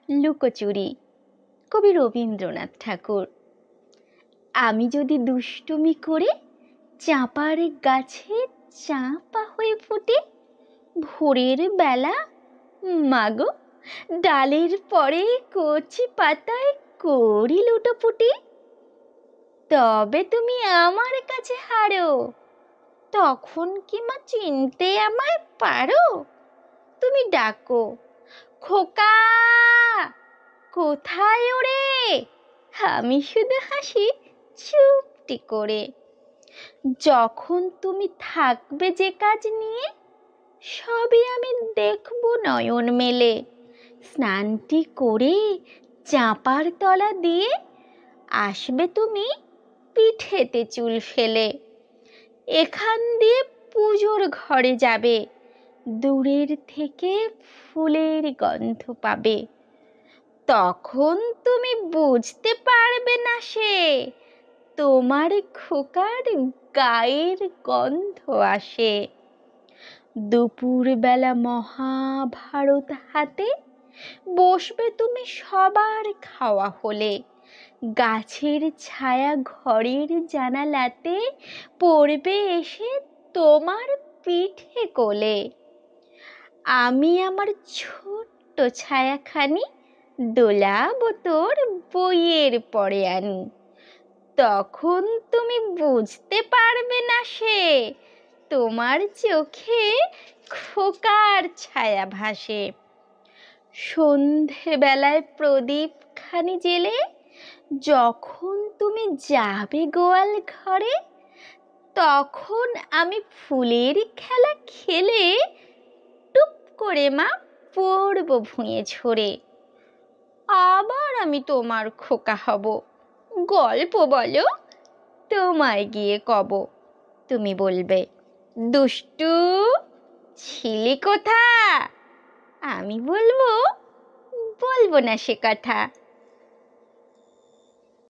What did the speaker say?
লুকোচুরি, কবি রবীন্দ্রনাথ ঠাকুর। আমি যদি দুষ্টুমি করে চাঁপার গাছে চাঁপা হয়ে ফুটে, ভোরের বেলা মাগো ডালের পরে কচি পাতায় করি লুটোপুটি, তবে তুমি আমার কাছে হারো। তখন কি মা চিনতে আমায় পারো? তুমি ডাকো, খোকা কোথায় ওরে? আমি শুধু হাসি চুপটি করে। যখন তুমি থাকবে যে কাজ নিয়ে, সবই আমি দেখব নয়ন মেলে। স্নানটি করে চাঁপার তলা দিয়ে আসবে তুমি পিঠেতে চুল ফেলে। এখান দিয়ে পুজোর ঘরে যাবে, দূরের থেকে ফুলের গন্ধ পাবে। তখন তুমি বুঝতে পারবে না সে তোমার খোকার গায়ের গন্ধ আসে। দুপুরবেলা মহাভারত হাতে বসবে তুমি সবার খাওয়া হলে। গাছের ছায়া ঘরের জানালাতে পড়বে এসে তোমার পিঠে কোলে। আমি আমার ছোট্ট ছায়াখানি দোলাবো তোর বইয়ের পরে আনি। তখন তুমি বুঝতে পারবে না সে তোমার চোখে খোকার ছায়া ভাসে। সন্ধেবেলায় প্রদীপ খানি জেলে যখন তুমি যাবে গোয়াল ঘরে, তখন আমি ফুলের খেলা খেলে টুপ করে মা পড়ব ভুঁয়ে ঝরে। আবার আমি তোমার খোকা হব, গল্প বলো তোমায় গিয়ে কব। তুমি বলবে, দুষ্টু ছিলি কোথা? আমি বলবো, বলবো না সে কথা।